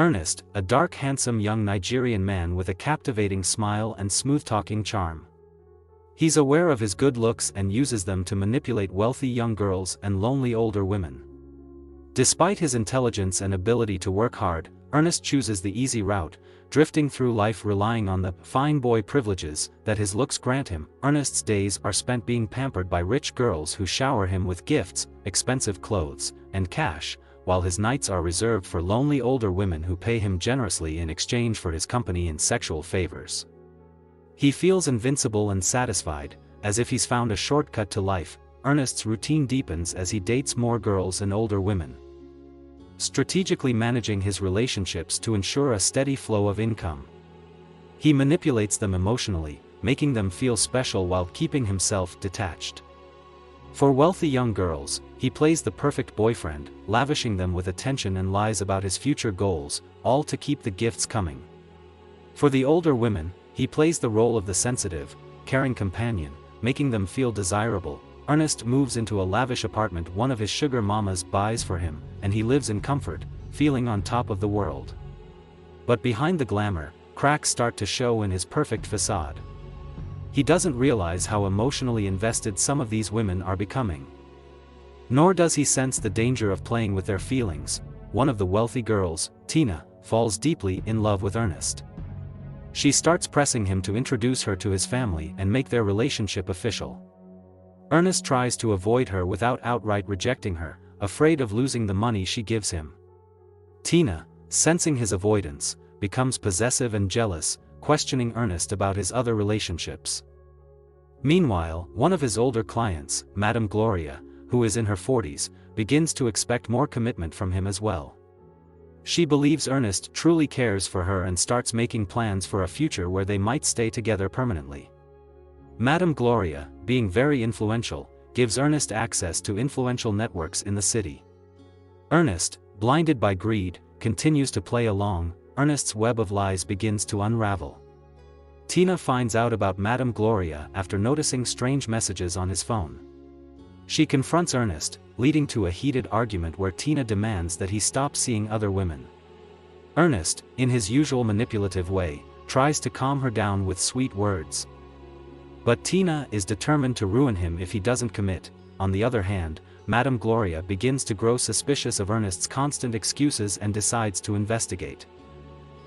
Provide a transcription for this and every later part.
Ernest, a dark handsome young Nigerian man with a captivating smile and smooth-talking charm. He's aware of his good looks and uses them to manipulate wealthy young girls and lonely older women. Despite his intelligence and ability to work hard, Ernest chooses the easy route, drifting through life relying on the fine boy privileges that his looks grant him. Ernest's days are spent being pampered by rich girls who shower him with gifts, expensive clothes, and cash, while his nights are reserved for lonely older women who pay him generously in exchange for his company and sexual favors. He feels invincible and satisfied, as if he's found a shortcut to life. Ernest's routine deepens as he dates more girls and older women, strategically managing his relationships to ensure a steady flow of income. He manipulates them emotionally, making them feel special while keeping himself detached. For wealthy young girls, he plays the perfect boyfriend, lavishing them with attention and lies about his future goals, all to keep the gifts coming. For the older women, he plays the role of the sensitive, caring companion, making them feel desirable. Ernest moves into a lavish apartment one of his sugar mamas buys for him, and he lives in comfort, feeling on top of the world. But behind the glamour, cracks start to show in his perfect facade. He doesn't realize how emotionally invested some of these women are becoming. Nor does he sense the danger of playing with their feelings. One of the wealthy girls, Tina, falls deeply in love with Ernest. She starts pressing him to introduce her to his family and make their relationship official. Ernest tries to avoid her without outright rejecting her, afraid of losing the money she gives him. Tina, sensing his avoidance, becomes possessive and jealous, questioning Ernest about his other relationships. Meanwhile, one of his older clients, Madame Gloria, who is in her 40s, begins to expect more commitment from him as well. She believes Ernest truly cares for her and starts making plans for a future where they might stay together permanently. Madame Gloria, being very influential, gives Ernest access to influential networks in the city. Ernest, blinded by greed, continues to play along. Ernest's web of lies begins to unravel. Tina finds out about Madame Gloria after noticing strange messages on his phone. She confronts Ernest, leading to a heated argument where Tina demands that he stop seeing other women. Ernest, in his usual manipulative way, tries to calm her down with sweet words. But Tina is determined to ruin him if he doesn't commit. On the other hand, Madame Gloria begins to grow suspicious of Ernest's constant excuses and decides to investigate.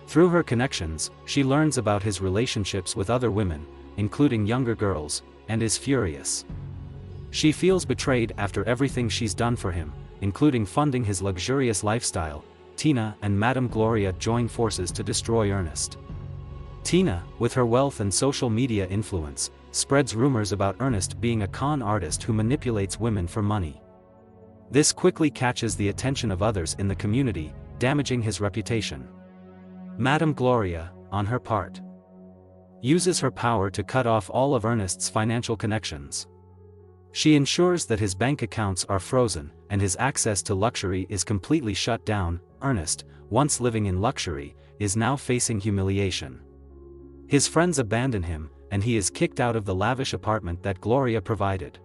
Through her connections, she learns about his relationships with other women, including younger girls, and is furious. She feels betrayed after everything she's done for him, including funding his luxurious lifestyle. Tina and Madame Gloria join forces to destroy Ernest. Tina, with her wealth and social media influence, spreads rumors about Ernest being a con artist who manipulates women for money. This quickly catches the attention of others in the community, damaging his reputation. Madame Gloria, on her part, uses her power to cut off all of Ernest's financial connections. She ensures that his bank accounts are frozen, and his access to luxury is completely shut down. Ernest, once living in luxury, is now facing humiliation. His friends abandon him, and he is kicked out of the lavish apartment that Gloria provided.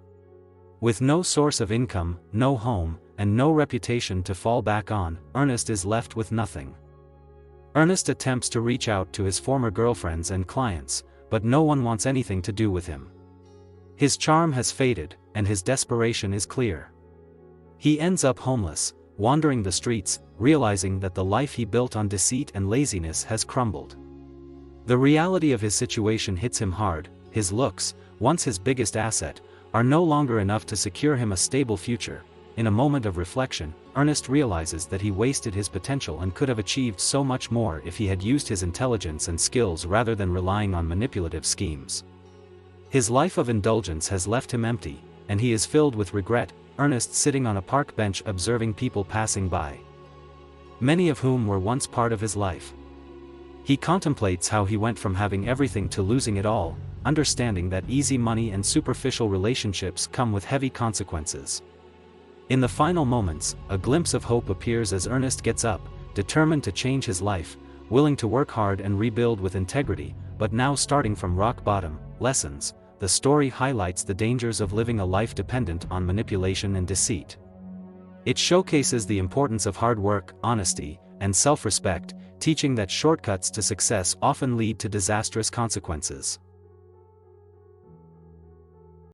With no source of income, no home, and no reputation to fall back on, Ernest is left with nothing. Ernest attempts to reach out to his former girlfriends and clients, but no one wants anything to do with him. His charm has faded, and his desperation is clear. He ends up homeless, wandering the streets, realizing that the life he built on deceit and laziness has crumbled. The reality of his situation hits him hard. His looks, once his biggest asset, are no longer enough to secure him a stable future. In a moment of reflection, Ernest realizes that he wasted his potential and could have achieved so much more if he had used his intelligence and skills rather than relying on manipulative schemes. His life of indulgence has left him empty, and he is filled with regret. Ernest sitting on a park bench observing people passing by, many of whom were once part of his life. He contemplates how he went from having everything to losing it all, understanding that easy money and superficial relationships come with heavy consequences. In the final moments, a glimpse of hope appears as Ernest gets up, determined to change his life, willing to work hard and rebuild with integrity, but now starting from rock bottom. Lessons. The story highlights the dangers of living a life dependent on manipulation and deceit. It showcases the importance of hard work, honesty, and self-respect, teaching that shortcuts to success often lead to disastrous consequences.